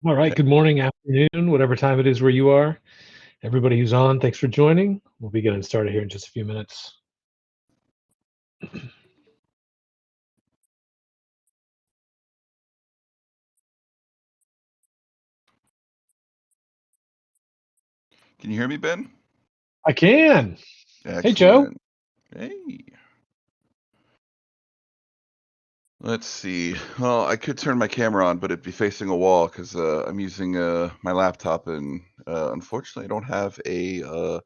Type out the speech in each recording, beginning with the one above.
All right. Good morning, afternoon, whatever time it is where you are. Everybody who's on, thanks for joining. We'll be getting started here in just a few minutes. Can you hear me, Ben? I can. Excellent. Hey, Joe. Hey. Let's see. Well, I could turn my camera on, but it'd be facing a wall because I'm using my laptop, and unfortunately, I don't have a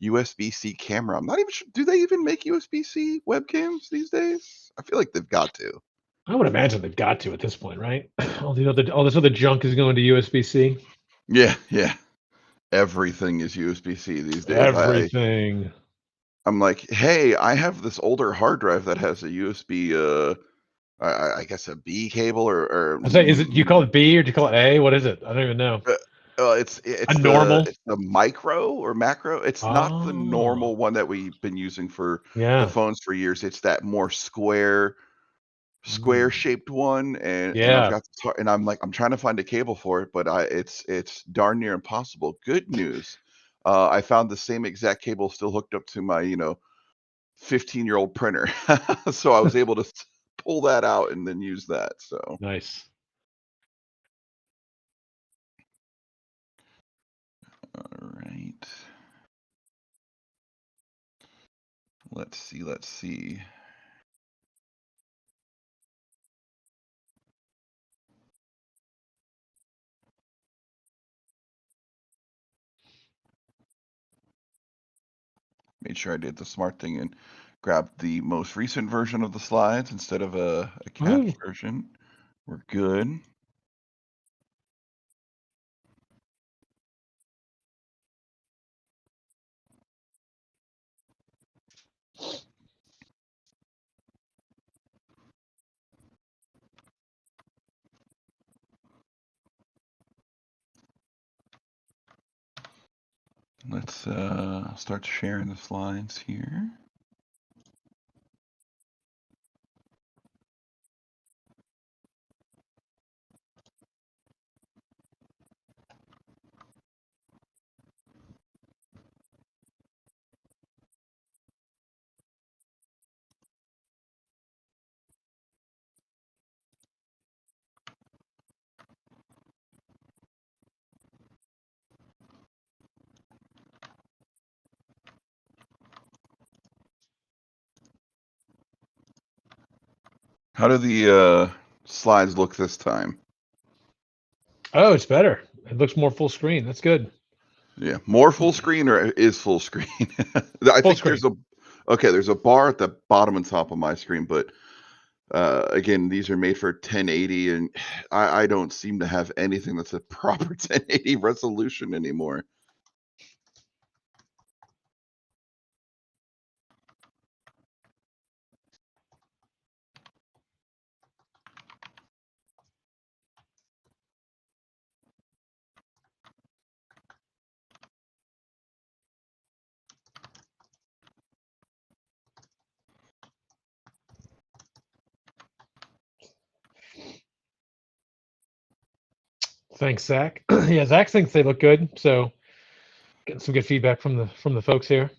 USB-C camera. I'm not even sure. Do they even make USB-C webcams these days? I feel like they've got to. I would imagine they've got to at this point, right? All this other junk is going to USB-C. Yeah. Everything is USB-C these days. Everything. I'm like, hey, I have this older hard drive that has a USB. I guess a B cable or I say, do you call it B or do you call it A? What is it? I don't even know. it's A normal. the micro or macro. It's not the Oh, normal one that we've been using for the yeah. phones for years. It's that more square Mm. shaped one, and I've Yeah. got and I'm like I'm trying to find a cable for it, but it's darn near impossible. Good news, I found the same exact cable still hooked up to my 15-year-old printer, so I was able to pull that out and then use that. So. Nice. All right. Let's see. Made sure I did the smart thing and grabbed the most recent version of the slides instead of a cached version. We're good. Let's start sharing the slides here. How do the slides look this time? Oh, it's better. It looks more full screen. That's good. Yeah, more full screen or is full screen? I Full think screen. there's a bar at the bottom and top of my screen, but again, these are made for 1080, and I don't seem to have anything that's a proper 1080 resolution anymore. Thanks, Zach. Yeah, Zach thinks they look good. So getting some good feedback from the folks here.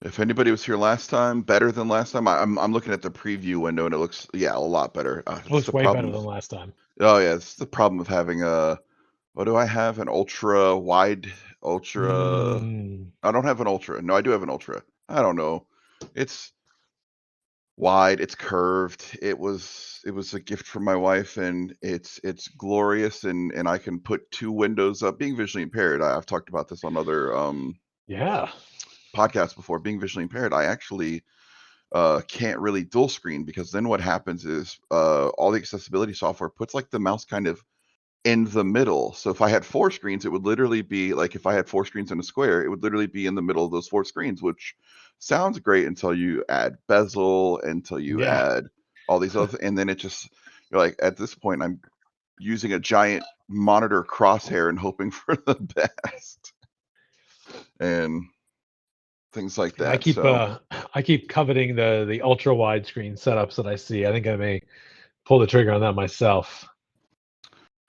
If anybody was here last time, better than last time. I'm looking at the preview window and it looks a lot better. It It's looks the way better problem. than last time. Oh yeah, it's the problem of having a. What do I have? An ultra wide ultra. I don't have an ultra. No, I do have an ultra. I don't know. It's wide. It's curved. It was a gift from my wife, and it's glorious. And I can put two windows up. Being visually impaired, I've talked about this on other Yeah. podcasts before. Being visually impaired, I actually can't really dual screen because then what happens is all the accessibility software puts like the mouse kind of in the middle. So if I had four screens, it would literally be like if I had four screens in a square, it would literally be in the middle of those four screens, which sounds great until you add bezel, until you Yeah. add all these other, and then it just you're like at this point I'm using a giant monitor crosshair and hoping for the best and things like I that. keep So I keep coveting the ultra widescreen setups that I see. I think I may pull the trigger on that myself.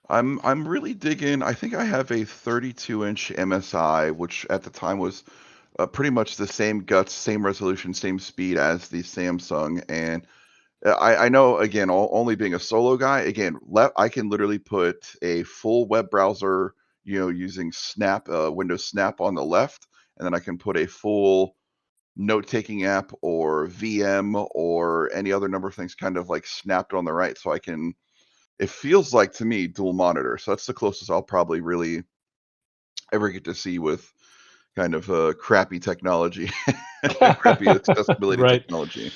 I'm really digging. I think I have a 32-inch MSI, which at the time was pretty much the same guts, same resolution, same speed as the Samsung. And I know, again, only being a solo guy, again, I can literally put a full web browser, using Snap, Windows Snap on the left, and then I can put a full note-taking app or VM or any other number of things kind of like snapped on the right, so I can. It feels like to me dual monitor. So that's the closest I'll probably really ever get to see with kind of crappy technology, crappy accessibility Right. technology.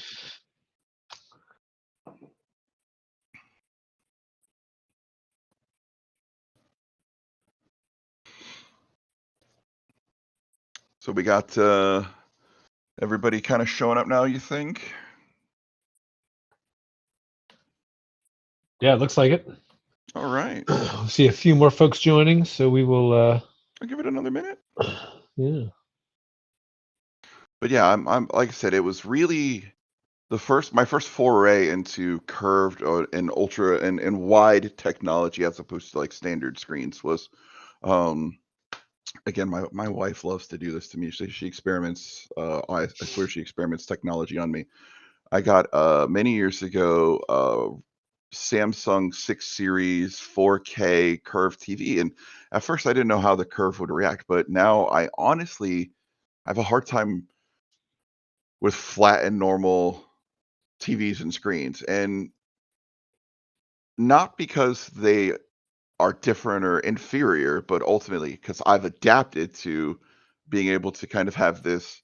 So we got everybody kind of showing up now, you think? Yeah, it looks like it. All right. See a few more folks joining, so we will. I'll give it another minute. Yeah. But yeah, I'm like I said, it was really my first foray into curved and ultra and wide technology as opposed to like standard screens was um again, my wife loves to do this to me. She experiments. I swear she experiments technology on me. I got many years ago Samsung 6 Series 4K curved TV, and at first I didn't know how the curve would react, but now I honestly have a hard time with flat and normal TVs and screens, and not because they are different or inferior, but ultimately because I've adapted to being able to kind of have this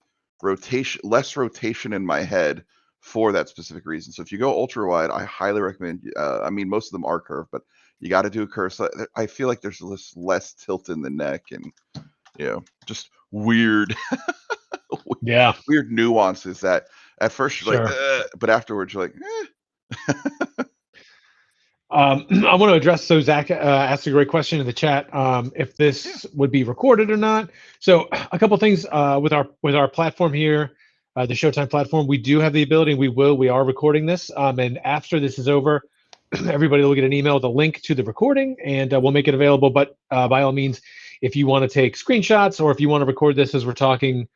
less rotation in my head for that specific reason. So if you go ultra wide, I highly recommend. I mean, most of them are curved, but you got to do a curve. So I feel like there's less tilt in the neck and just weird, Yeah. weird nuances that at first you're like, Sure. but afterwards you're like, I want to address. So Zach asked a great question in the chat. If yeah, this would be recorded or not. So a couple things with our platform here, the Showtime platform. We do have the ability. We are recording this. And after this is over, everybody will get an email with a link to the recording, and we'll make it available. But by all means, if you want to take screenshots or if you want to record this as we're talking,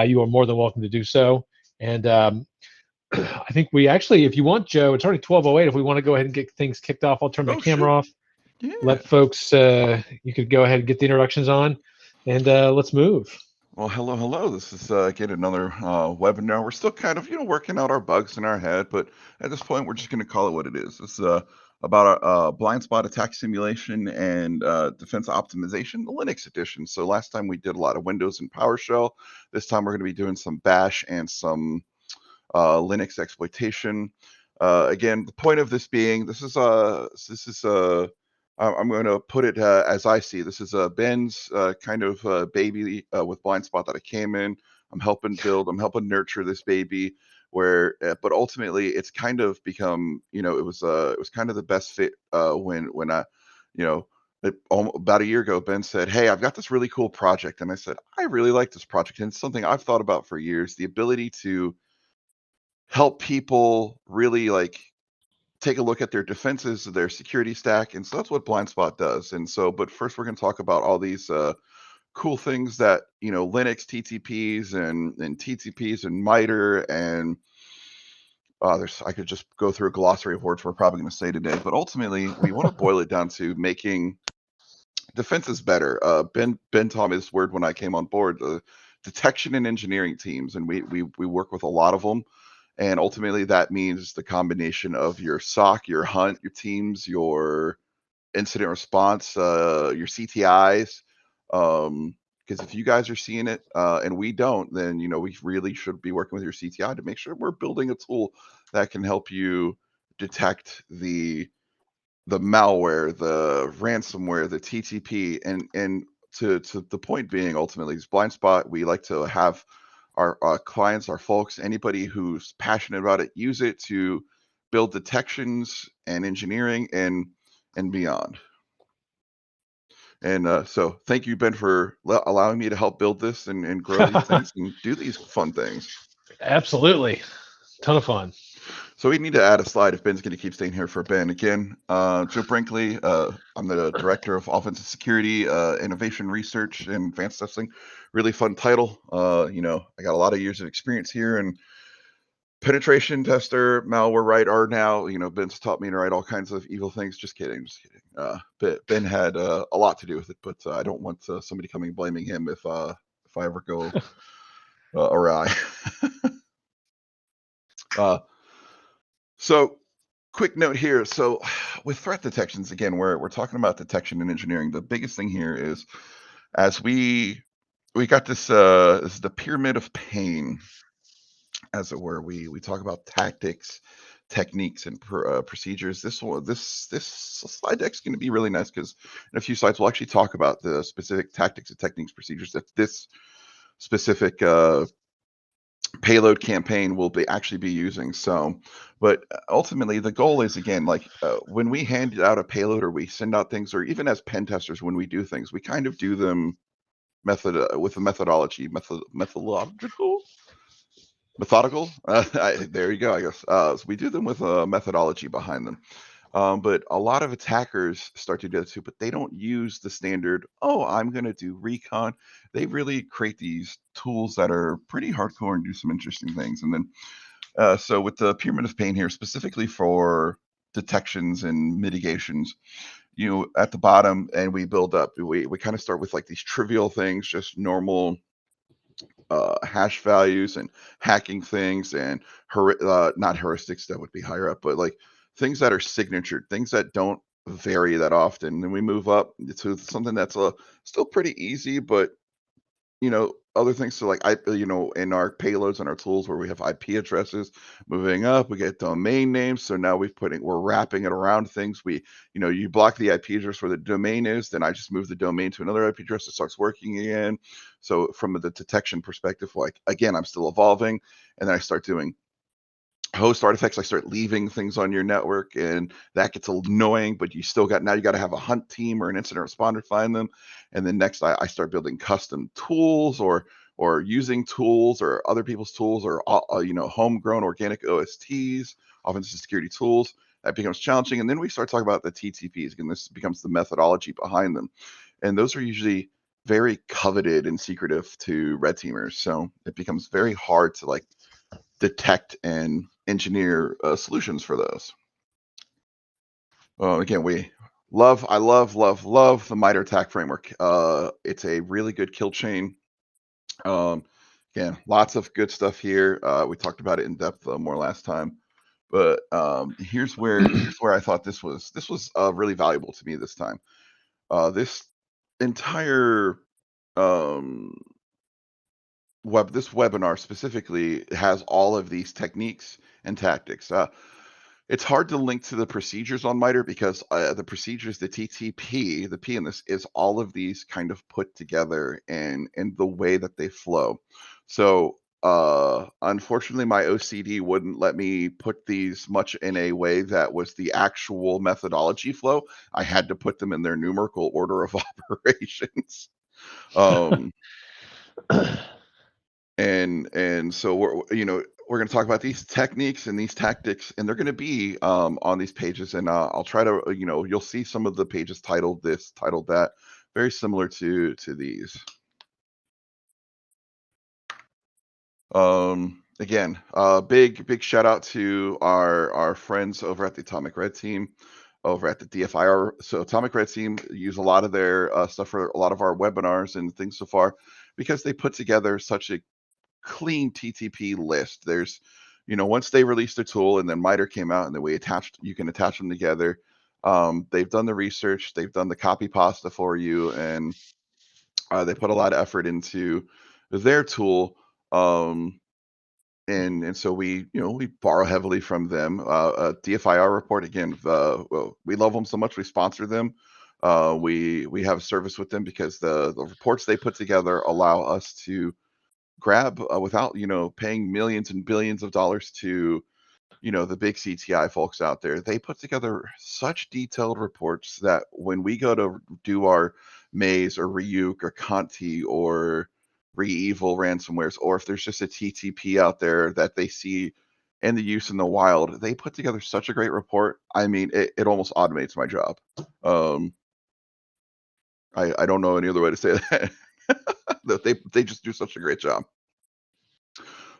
you are more than welcome to do so. And I think we actually, if you want, Joe, it's already 12:08. If we want to go ahead and get things kicked off, I'll turn my oh shoot, camera off. yeah. Let folks, you could go ahead and get the introductions on, and let's move. Well, hello, hello. This is again another webinar. We're still kind of, working out our bugs in our head, but at this point, we're just going to call it what it is. It's about a blind spot attack simulation and defense optimization, the Linux edition. So last time we did a lot of Windows and PowerShell. This time we're going to be doing some Bash and some Linux exploitation. Again, the point of this being, I'm going to put it as I see. This is Ben's kind of baby with BlindSpot that I came in. I'm helping build. I'm helping nurture this baby. But ultimately, it's kind of become, it was kind of the best fit when I, you know, about a year ago, Ben said, "Hey, I've got this really cool project," and I said, "I really like this project, and it's something I've thought about for years. The ability to help people really like take a look at their defenses, their security stack, and so that's what BlindSpot does. And so, but first, we're going to talk about all these cool things that Linux TTPs and TTPs and MITRE and there's I could just go through a glossary of words we're probably going to say today, but ultimately, we want to boil it down to making defenses better. Ben taught me this word when I came on board. Detection and engineering teams, and we work with a lot of them. And ultimately, that means the combination of your SOC, your hunt, your teams, your incident response, your CTIs. Because if you guys are seeing it and we don't, then we really should be working with your CTI to make sure we're building a tool that can help you detect the malware, the ransomware, the TTP, and to the point being, ultimately, is blind spot. We like to have our clients, our folks, anybody who's passionate about it, use it to build detections and engineering and beyond. And so, thank you, Ben, for allowing me to help build this and grow these things and do these fun things. Absolutely, ton of fun. So we need to add a slide if Ben's going to keep staying here for Ben. Again, Joe Brinkley, I'm the Director of Offensive Security, Innovation Research, and Advanced Testing. Really fun title. I got a lot of years of experience here, and penetration tester, malware writer now. Ben's taught me to write all kinds of evil things. Just kidding. But Ben had a lot to do with it, but I don't want somebody coming blaming him if I ever go awry. So quick note here. So with threat detections, again, we're talking about detection and engineering. The biggest thing here is as we got this is the pyramid of pain, as it were. We talk about tactics, techniques, and procedures. This slide deck is going to be really nice because in a few slides we'll actually talk about the specific tactics and techniques, procedures that this specific payload campaign will actually be using. So, but ultimately the goal is, again, like when we hand out a payload or we send out things, or even as pen testers, when we do things, we kind of do them with a methodical. There you go. I guess so we do them with a methodology behind them. But a lot of attackers start to do that too, but they don't use the standard, oh, I'm going to do recon. They really create these tools that are pretty hardcore and do some interesting things. And then, so with the pyramid of pain here, specifically for detections and mitigations, at the bottom, and we build up. We kind of start with like these trivial things, just normal hash values and hacking things, and not heuristics, that would be higher up, but like things that are signatured, things that don't vary that often. Then we move up to something that's still pretty easy, but other things. So like in our payloads and our tools where we have IP addresses, moving up, we get domain names. So now we're wrapping it around things. You block the IP address where the domain is, then I just move the domain to another IP address. It starts working again. So from the detection perspective, like again, I'm still evolving, and then I start doing host artifacts. I start leaving things on your network, and that gets annoying, but you got to have a hunt team or an incident responder to find them. And then next I start building custom tools or using tools or other people's tools, or homegrown organic OSTs, offensive security tools. That becomes challenging. And then we start talking about the TTPs. Again, this becomes the methodology behind them. And those are usually very coveted and secretive to red teamers. So it becomes very hard to detect and engineer solutions for those. Again, I love the MITRE ATT&CK framework. It's a really good kill chain. Again, lots of good stuff here. We talked about it in depth more last time, but here's where I thought this was really valuable to me this time. This entire this webinar specifically has all of these techniques and tactics. It's hard to link to the procedures on MITRE because the procedures, the TTP, the P in this is all of these kind of put together and the way that they flow. So unfortunately, my OCD wouldn't let me put these much in a way that was the actual methodology flow. I had to put them in their numerical order of operations. And so we're going to talk about these techniques and these tactics, and they're going to be on these pages, and I'll try to you'll see some of the pages titled this, titled that, very similar to these. Again, big shout out to our friends over at the Atomic Red Team, over at the DFIR. So Atomic Red Team use a lot of their stuff for a lot of our webinars and things so far, because they put together such a clean TTP list. There's, once they released the tool and then MITRE came out and then you can attach them together. They've done the research, they've done the copy pasta for you, and they put a lot of effort into their tool. And so we borrow heavily from them. DFIR report, again, we love them so much, we sponsor them. We have a service with them because the reports they put together allow us to grab without paying millions and billions of dollars to the big CTI folks out there. They put together such detailed reports that when we go to do our Maze or Ryuk or Conti or Re-Evil ransomwares, or if there's just a TTP out there that they see and the use in the wild. They put together such a great report. I mean, it almost automates my job. I don't know any other way to say that. That they just do such a great job.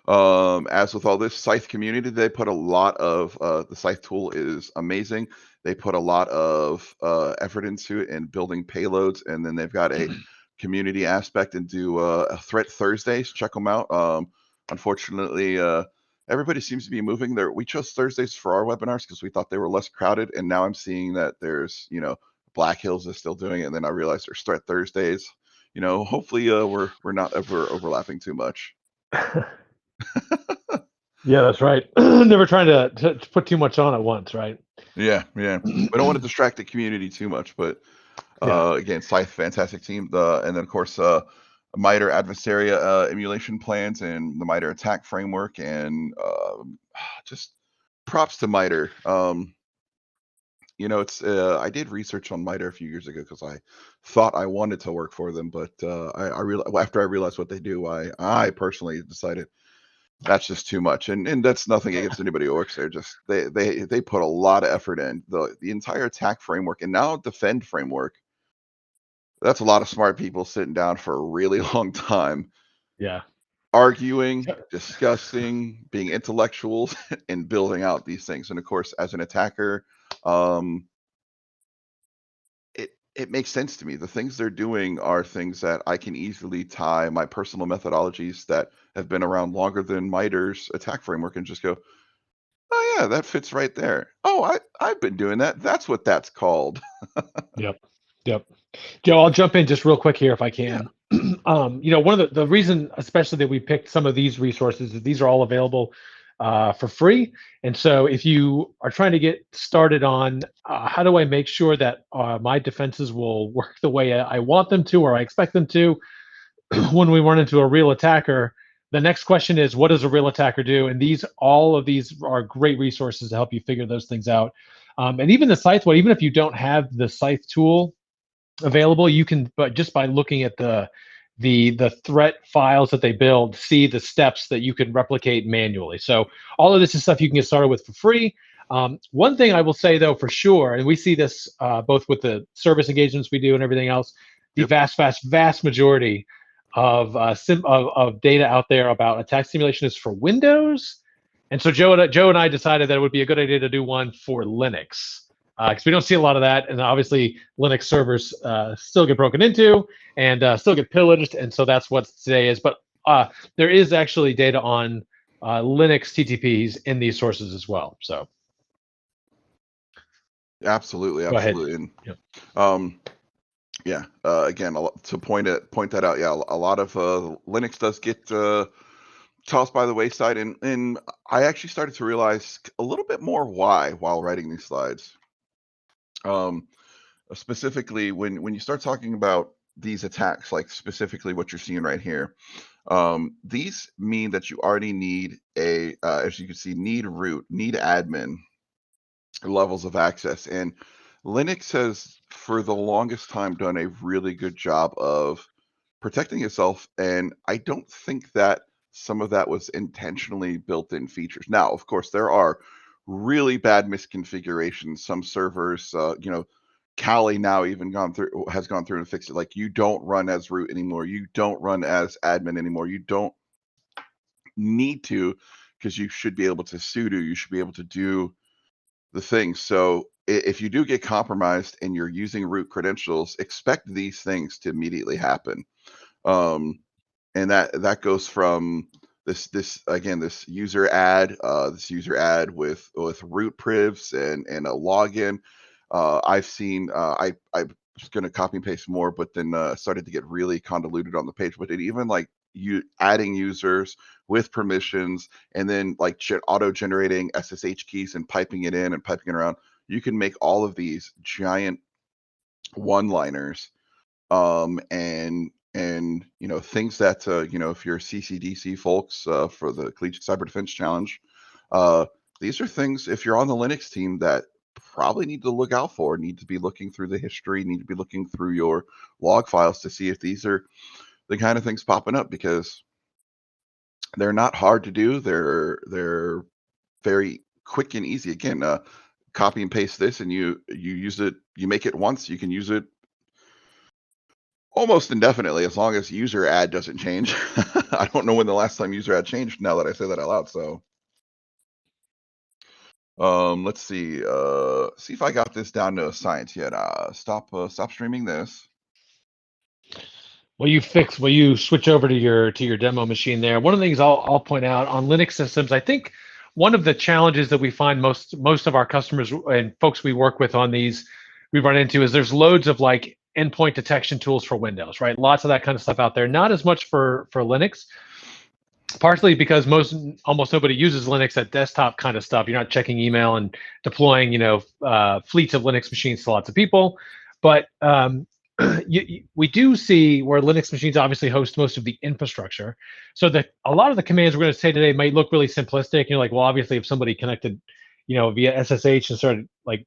As with all this Scythe community, they put a lot of the Scythe tool is amazing. They put a lot of effort into it in building payloads, and then they've got a community aspect and do a Threat Thursdays. Check them out. Unfortunately, everybody seems to be moving there. We chose Thursdays for our webinars because we thought they were less crowded, and now I'm seeing that there's Black Hills is still doing it, and then I realized there's Threat Thursdays. Hopefully we're not ever overlapping too much. Yeah, that's right. Never trying to put too much on at once, right? Yeah. We don't want to distract the community too much, but again, Scythe, fantastic team. And then of course, MITRE Adversaria emulation plans and the MITRE attack framework, and just props to MITRE. It's I did research on MITRE a few years ago because I thought I wanted to work for them, but after I realized what they do, I personally decided that's just too much, and that's nothing against anybody who works there. Just they put a lot of effort in the entire attack framework and now defend framework. That's a lot of smart people sitting down for a really long time, Yeah. arguing, discussing, being intellectuals, and building out these things. And of course, as an attacker, it makes sense to me. The things they're doing are things that I can easily tie my personal methodologies that have been around longer than MITRE's attack framework and just go, oh yeah, that fits right there. Oh, I've been doing that. That's what that's called. Yep. Joe, I'll jump in just real quick here if I Yeah. can. One of the reason, especially that we picked some of these resources, is these are all available for free. And so if you are trying to get started on how do I make sure that my defenses will work the way I want them to or I expect them to when we run into a real attacker, the next question is, what does a real attacker do? And all of these are great resources to help you figure those things out. And even the Scythe one, even if you don't have the Scythe tool available, you can, but just by looking at the threat files that they build, see the steps that you can replicate manually. So all of this is stuff you can get started with for free. One thing I will say though, for sure, and we see this both with the service engagements we do and everything else, the Yep. vast majority of data out there about attack simulation is for Windows. And so Joe and I decided that it would be a good idea to do one for Linux, because we don't see a lot of that, and obviously Linux servers still get broken into and still get pillaged, and so that's what today is. But there is actually data on Linux TTPs in these sources as well. So Absolutely. go ahead. And Yep. yeah, again, to point that out. Yeah, a lot of Linux does get tossed by the wayside, and I actually started to realize a little bit more why while writing these slides. Specifically, when you start talking about these attacks, like specifically what you're seeing right here, these mean that you already need as you can see, need root, need admin levels of access. And Linux has, for the longest time, done a really good job of protecting itself. And I don't think that some of that was intentionally built in features. Now, of course, there are really bad misconfigurations. Some servers, Kali now even has gone through and fixed it. Like, you don't run as root anymore. You don't run as admin anymore. You don't need to, because you should be able to sudo. You should be able to do the thing. So if you do get compromised and you're using root credentials, expect these things to immediately happen. And that goes from this user add with root privs and a login. I've seen I was going to copy and paste more, but then started to get really convoluted on the page. But it even like you adding users with permissions and then like auto generating SSH keys and piping it in and piping it around. You can make all of these giant one-liners, and things that if you're CCDC folks for the Collegiate Cyber Defense Challenge, these are things, if you're on the Linux team, that probably need to look out for, need to be looking through the history, need to be looking through your log files to see if these are the kind of things popping up, because they're not hard to do. They're very quick and easy. Again, copy and paste this, and you use it. You make it once, you can use it almost indefinitely as long as user ad doesn't change. I don't know when the last time user ad changed. Now that I say that out loud, so let's see. See if I got this down to a science yet. Stop streaming this. Well, you switch over to your demo machine there. One of the things I'll point out on Linux systems, I think one of the challenges that we find most of our customers and folks we work with on these we run into is there's loads of like endpoint detection tools for Windows, right? Lots of that kind of stuff out there. Not as much for Linux, partially because almost nobody uses Linux at desktop kind of stuff. You're not checking email and deploying, fleets of Linux machines to lots of people. But we do see where Linux machines obviously host most of the infrastructure. So that a lot of the commands we're going to say today might look really simplistic. Like, well, obviously, if somebody connected, via SSH and started like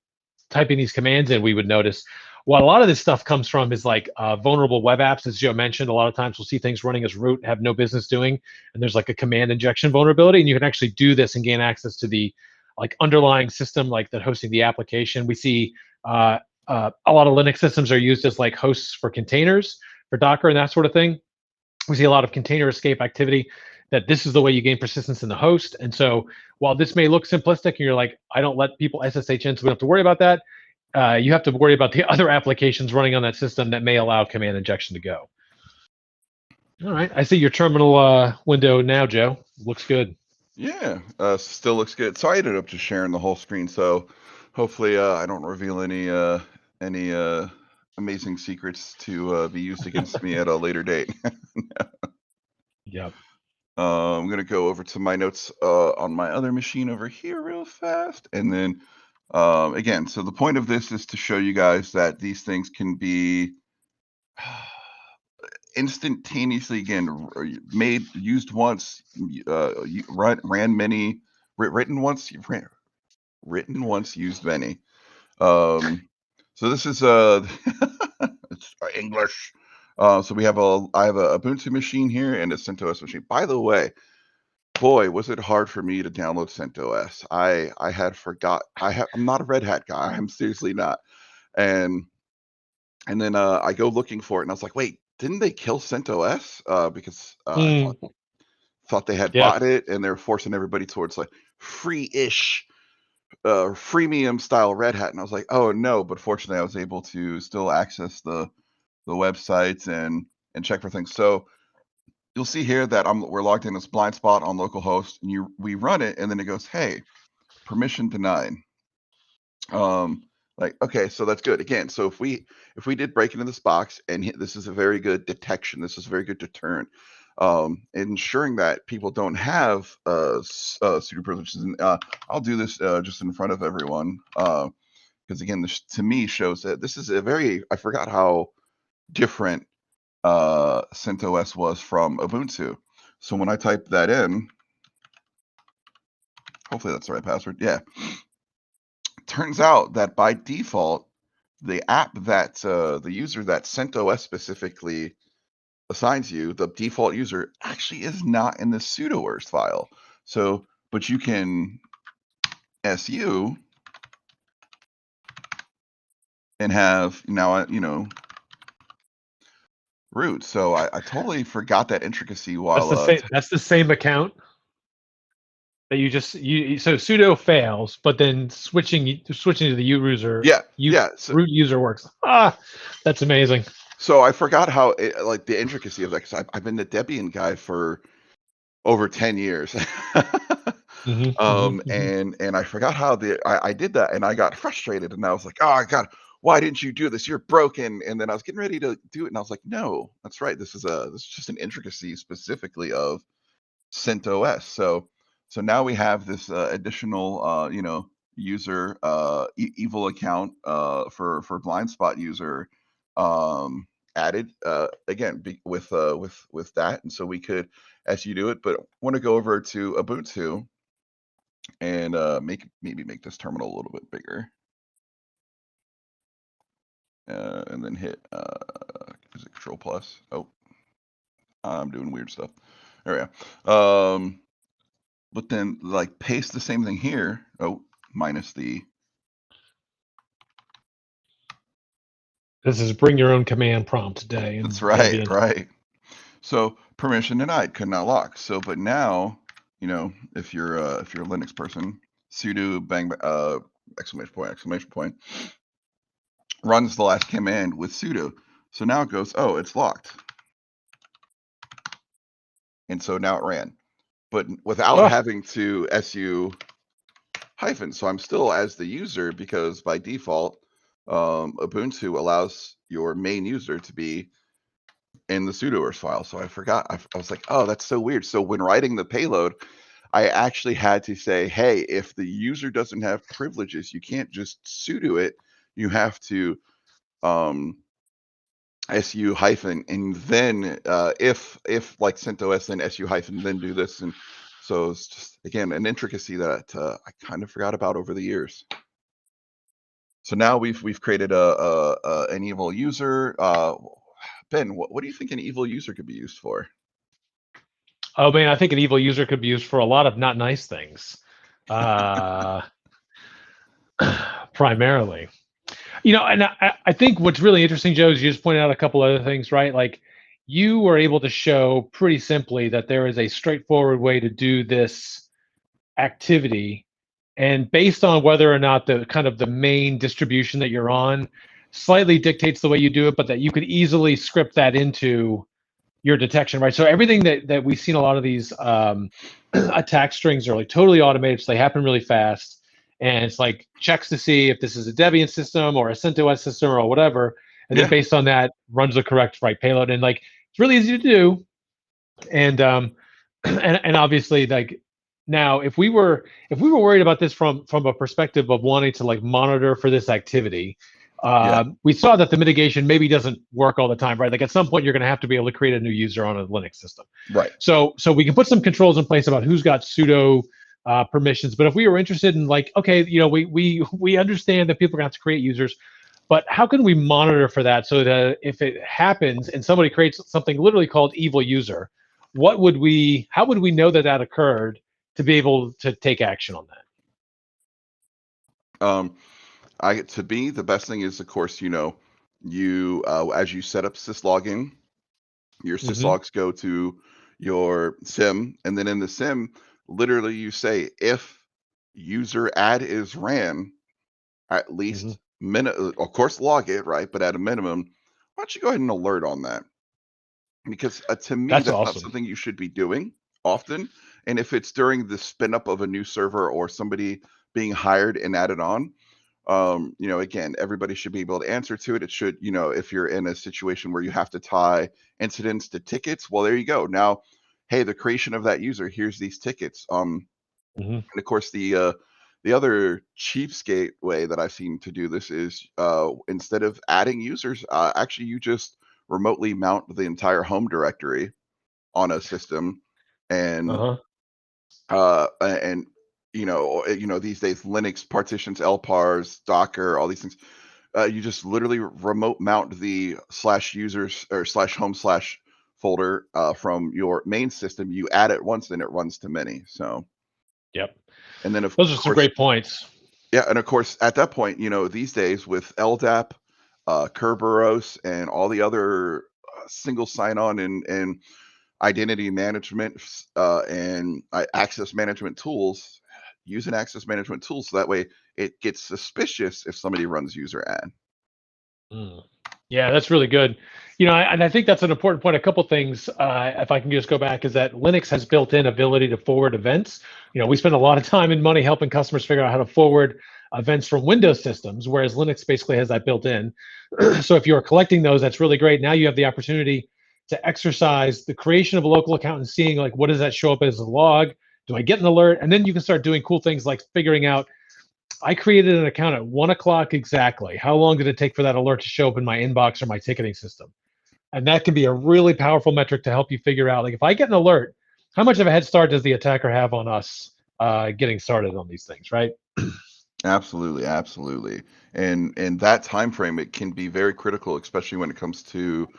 typing these commands in, we would notice. What a lot of this stuff comes from is like vulnerable web apps, as Joe mentioned. A lot of times we'll see things running as root, have no business doing, and there's like a command injection vulnerability, and you can actually do this and gain access to the like underlying system, like that hosting the application. We see a lot of Linux systems are used as like hosts for containers, for Docker and that sort of thing. We see a lot of container escape activity. That this is the way you gain persistence in the host. And so while this may look simplistic, and you're like, I don't let people SSH in, so we don't have to worry about that. You have to worry about the other applications running on that system that may allow command injection to go. All right, I see your terminal window now, Joe. Looks good. Yeah, still looks good. So I ended up just sharing the whole screen. So hopefully I don't reveal any amazing secrets to be used against me at a later date. Yep. I'm gonna go over to my notes on my other machine over here real fast, and then again. So the point of this is to show you guys that these things can be instantaneously used once, ran many, written once, written once, used many. So this is it's English. So I have a Ubuntu machine here and a CentOS machine. By the way, boy, was it hard for me to download CentOS. I had forgot. I'm not a Red Hat guy. I'm seriously not. And then I go looking for it, and I was like, wait, didn't they kill CentOS? Because I thought they had Yes. bought it, and they're forcing everybody towards like free-ish, freemium style Red Hat. And I was like, oh no! But fortunately, I was able to still access the websites and check for things. So you'll see here that we're logged in as BlindSPOT on localhost, and we run it, and then it goes, hey, permission denied. Like, okay, so that's good. Again, so if we did break into this box, and this is a very good detection, this is a very good deterrent, ensuring that people don't have pseudo privileges. And I'll do this just in front of everyone, because again, this to me shows that this is a very, I forgot how different CentOS was from Ubuntu. So when I type that in, hopefully that's the right password. Yeah. Turns out that by default, the app that the user that CentOS specifically assigns you, the default user, actually is not in the sudoers file. So, but you can su and have now, root. So I totally forgot that intricacy That's while the same. That's the same account that so sudo fails, but then switching to the root user works. That's amazing. So I forgot how like the intricacy of that, because I've been the Debian guy for over 10 years. And I forgot how I did that, and I got frustrated, and I was like, oh God, why didn't you do this? You're broken. And then I was getting ready to do it, and I was like, no, that's right. This is just an intricacy specifically of CentOS. So now we have this additional user evil account for BlindSpot user added again with that, and so we could you do it. But I want to go over to Ubuntu and maybe make this terminal a little bit bigger, and then hit is it Control Plus? Oh, I'm doing weird stuff. There we go. but then like paste the same thing here. Oh, minus the. This is bring your own command prompt today. That's right, right. So permission denied, could not lock. So, but now, if you're a Linux person, sudo bang exclamation point runs the last command with sudo. So now it goes, oh, it's locked. And so now it ran, but without having to su hyphen. So I'm still as the user, because by default, Ubuntu allows your main user to be in the sudoers file. So I forgot. I was like, oh, that's so weird. So when writing the payload, I actually had to say, hey, if the user doesn't have privileges, you can't just sudo it. You have to su hyphen, and then if like CentOS, then su hyphen, then do this. And so it's just, again, an intricacy that I kind of forgot about over the years. So now we've created an evil user. Ben, what do you think an evil user could be used for? Oh man, I think an evil user could be used for a lot of not nice things. Primarily. And I think what's really interesting, Joe, is you just pointed out a couple other things, right? Like you were able to show pretty simply that there is a straightforward way to do this activity. And based on whether or not the kind of the main distribution that you're on slightly dictates the way you do it, but that you could easily script that into your detection, right? So everything that we've seen, a lot of these attack strings are like totally automated, so they happen really fast. And it's like checks to see if this is a Debian system or a CentOS system or whatever, and then based on that runs the correct payload. And like it's really easy to do. And and obviously, like now, if we were worried about this from a perspective of wanting to like monitor for this activity, we saw that the mitigation maybe doesn't work all the time, right? Like at some point, you're going to have to be able to create a new user on a Linux system, right? So we can put some controls in place about who's got sudo permissions. But if we were interested in like, okay, we understand that people are going to have to create users, but how can we monitor for that so that if it happens and somebody creates something literally called evil user, how would we know that occurred to be able to take action on that? To me, the best thing is, of course, you as you set up syslogin, your syslogs go to your SIM, and then in the SIM, literally you say if user add is ran, at least of course log it, right? But at a minimum, why don't you go ahead and alert on that? Because to me, that's not something you should be doing often. And if it's during the spin up of a new server or somebody being hired and added on, again, everybody should be able to answer to it. It should, if you're in a situation where you have to tie incidents to tickets, well, there you go. Now, hey, the creation of that user, here's these tickets. And of course, the other cheapskate way that I've seen to do this is instead of adding users, actually you just remotely mount the entire home directory on a system, and these days Linux partitions, LPARs, Docker, all these things. You just literally remote mount the /users or /home/ folder from your main system. You add it once, then it runs to many. So, and then those are some great points. Yeah, and of course, at that point, these days with LDAP, Kerberos, and all the other single sign-on and identity management and access management tools, using access management tools so that way it gets suspicious if somebody runs user add. Yeah, that's really good. And I think that's an important point. A couple things, if I can just go back, is that Linux has built-in ability to forward events. We spend a lot of time and money helping customers figure out how to forward events from Windows systems, whereas Linux basically has that built in. So if you're collecting those, that's really great. Now you have the opportunity to exercise the creation of a local account and seeing like, what does that show up as a log? Do I get an alert? And then you can start doing cool things like figuring out, I created an account at 1 o'clock exactly. How long did it take for that alert to show up in my inbox or my ticketing system? And that can be a really powerful metric to help you figure out, like, if I get an alert, how much of a head start does the attacker have on us getting started on these things, right? Absolutely, absolutely. And that time frame, it can be very critical, especially when it comes to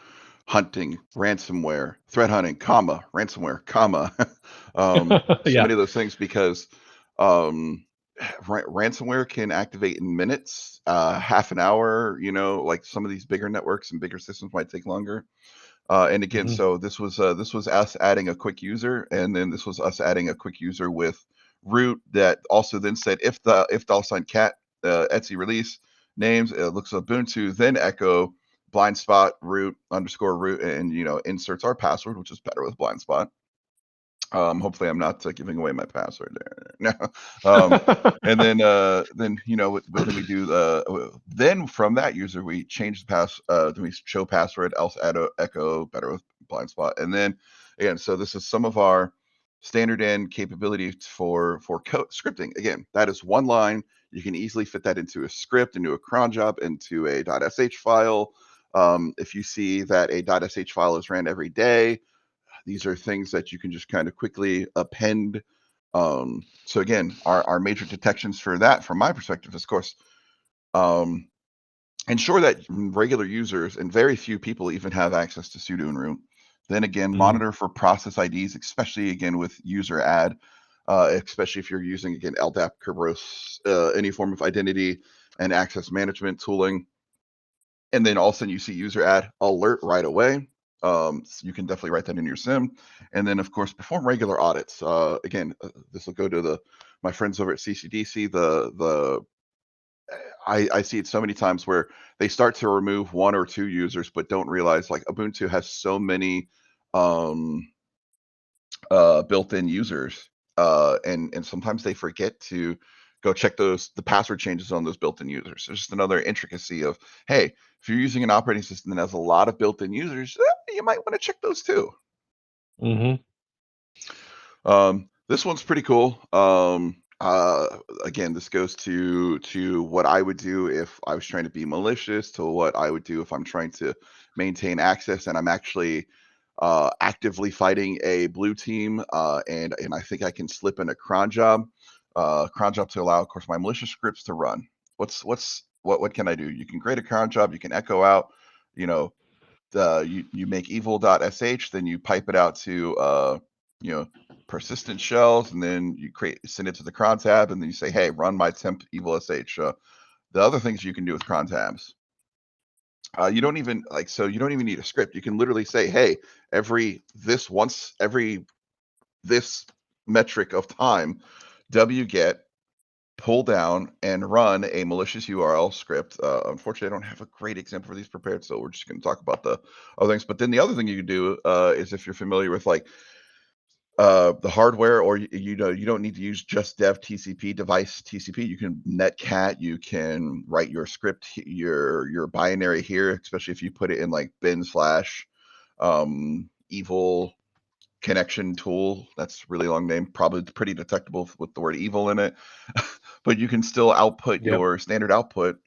hunting, ransomware, threat hunting, comma, ransomware, comma. So Yeah. many of those things because um, ransomware can activate in minutes, half an hour. Like some of these bigger networks and bigger systems might take longer. And again, Mhm. so this was us adding a quick user, and then this was us adding a quick user with root that also then said if $cat Etsy release names looks Ubuntu, then echo BlindSPOT root _root, and inserts our password, which is better with BlindSPOT. Hopefully I'm not giving away my password there. No. And then then but then we do then from that user we change the then we show password, else echo, better with BlindSPOT. And then again, so this is some of our standard end capabilities for code scripting. Again, that is one line. You can easily fit that into a script, into a cron job, into a .sh file. If you see that a .sh file is ran every day, these are things that you can just kind of quickly append. So again, our major detections for that, from my perspective, is of course, ensure that regular users and very few people even have access to sudo and root. Then again, monitor for process IDs, especially again with user add, especially if you're using again LDAP, Kerberos, any form of identity and access management tooling. And then all of a sudden you see user add, alert right away. So you can definitely write that in your sim. And then of course perform regular audits. Again, this will go to my friends over at CCDC. I see it so many times where they start to remove one or two users, but don't realize like Ubuntu has so many built-in users, and sometimes they forget to go check the password changes on those built-in users. There's just another intricacy of, hey, if you're using an operating system that has a lot of built-in users, you might want to check those too. Mhm. This one's pretty cool. Again, this goes to what I would do if I was trying to be malicious, to what I would do if I'm trying to maintain access and I'm actually actively fighting a blue team, and I think I can slip in a cron job to allow, of course, my malicious scripts to run. What can I do? You can create a cron job, you can echo out, you make evil.sh, then you pipe it out to persistent shells, and then you send it to the cron tab, and then you say, hey, run my temp evil sh. The other things you can do with cron tabs, you don't even need a script. You can literally say, hey, every this metric of time, wget pull down and run a malicious URL script. Unfortunately, I don't have a great example for these prepared, so we're just going to talk about the other things. But then the other thing you can do is, if you're familiar with like the hardware, or you don't need to use just dev TCP, device TCP. You can netcat. You can write your script, your binary here, especially if you put it in like bin / evil connection tool. That's really long name, probably pretty detectable with the word evil in it. But you can still output Yep. your standard output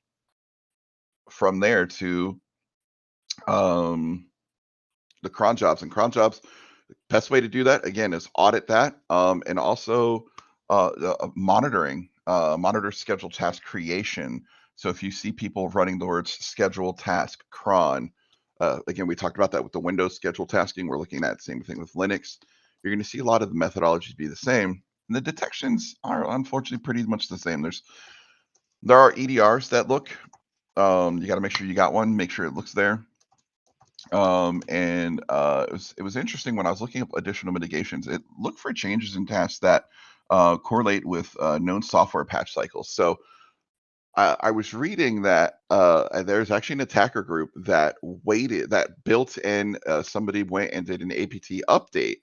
from there to the cron jobs. And cron jobs, best way to do that again is audit that, and also monitor scheduled task creation. So if you see people running the words scheduled task cron, again, we talked about that with the Windows scheduled tasking. We're looking at the same thing with Linux. You're going to see a lot of the methodologies be the same, and the detections are unfortunately pretty much the same. There are EDRs that look. You got to make sure you got one. Make sure it looks there. And it was interesting when I was looking up additional mitigations. It looked for changes in tasks that correlate with known software patch cycles. So I was reading that there's actually an attacker group that built in, somebody went and did an apt update,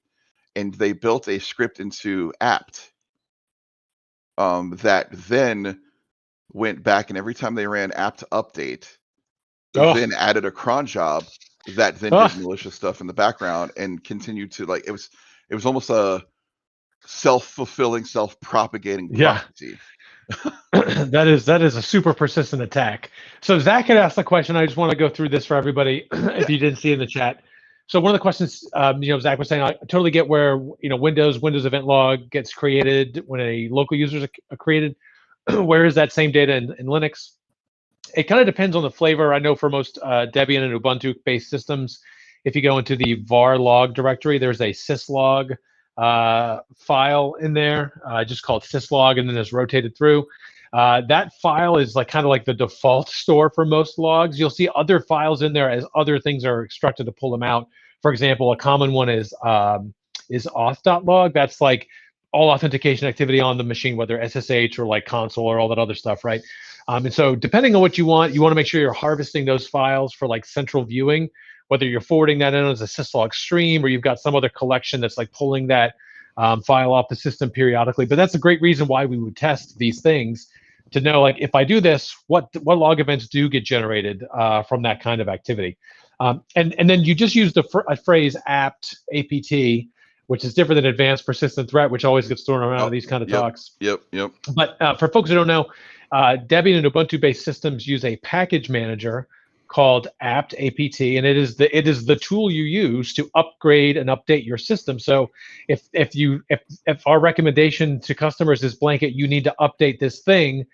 and they built a script into apt that then went back, and every time they ran apt update, Oh. then added a cron job that then did Ah. malicious stuff in the background and continued to, like, it was almost a self-fulfilling, self-propagating Yeah. prophecy. That is a super persistent attack. So Zach had asked the question. I just want to go through this for everybody if Yeah. you didn't see in the chat. So one of the questions, Zach was saying, I totally get where Windows event log gets created when a local user is created. Where is that same data in Linux? It kind of depends on the flavor. I know for most Debian and Ubuntu-based systems, if you go into the var log directory, there's a syslog file in there, just called syslog, and then it's rotated through. That file is like kind of like the default store for most logs. You'll see other files in there as other things are extracted to pull them out. For example, a common one is auth.log. That's like all authentication activity on the machine, whether SSH or like console or all that other stuff, right? And so depending on what you want to make sure you're harvesting those files for like central viewing, whether you're forwarding that in as a syslog stream or you've got some other collection that's like pulling that file off the system periodically. But that's a great reason why we would test these things, to know, like, if I do this, what log events do get generated from that kind of activity. And then you just use the phrase apt, which is different than advanced persistent threat, which always gets thrown around in these kind of talks. Yep. But for folks who don't know, Debian and Ubuntu-based systems use a package manager called apt, and it is the tool you use to upgrade and update your system. So if our recommendation to customers is blanket, you need to update this thing,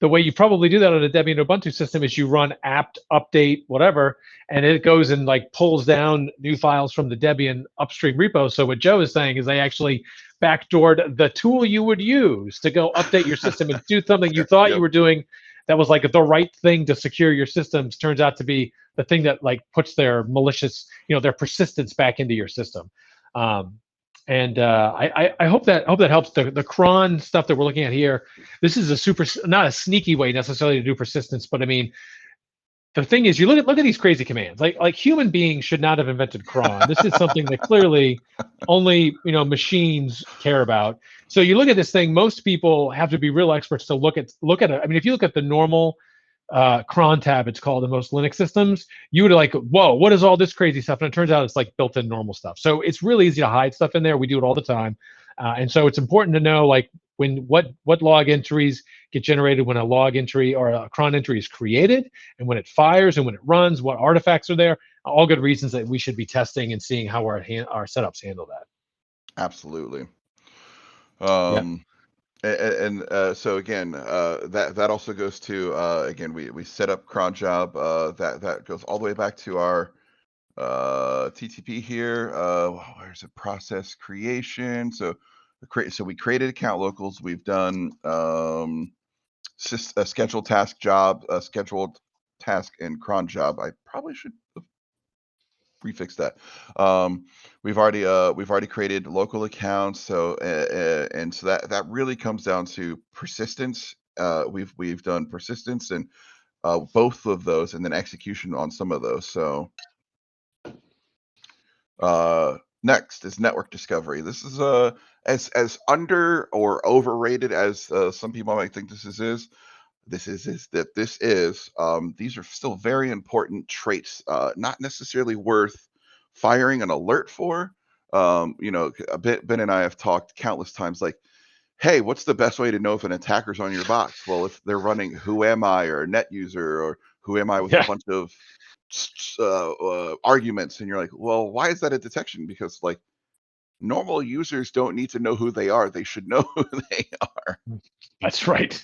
the way you probably do that on a Debian Ubuntu system is you run apt update whatever, and it goes and like pulls down new files from the Debian upstream repo. So what Joe is saying is they actually backdoored the tool you would use to go update your system and do something you thought you were doing that was like the right thing to secure your systems, turns out to be the thing that like puts their malicious, their persistence back into your system. And I hope that helps. The cron stuff that we're looking at here, this is not a sneaky way necessarily to do persistence, but I mean, the thing is, you look at these crazy commands. Like human beings should not have invented cron. This is something that clearly only machines care about. So you look at this thing. Most people have to be real experts to look at it. I mean, if you look at the normal cron tab, it's called, in most Linux systems, you would like, whoa, what is all this crazy stuff? And it turns out it's like built-in normal stuff. So it's really easy to hide stuff in there. We do it all the time, and so it's important to know like what log entries get generated when a log entry or a cron entry is created, and when it fires and when it runs, what artifacts are there. All good reasons that we should be testing and seeing how our setups handle that. Absolutely. Yeah. So again, that also goes to again, we set up cron job. That goes all the way back to our TTP here. Where's the process creation? So we created account locals. We've done a scheduled task job, a scheduled task, and cron job. I probably should prefix that. We've already created local accounts. So and so that really comes down to persistence. We've done persistence and both of those, and then execution on some of those. So next is network discovery. This is as under or overrated as some people might think this is. These are still very important traits, not necessarily worth firing an alert for. Ben and I have talked countless times, like, hey, what's the best way to know if an attacker's on your box? Well, if they're running who am I or net user or who am I with a bunch of arguments, and you're like, well, why is that a detection? Because like normal users don't need to know who they are. They should know who they are. That's right.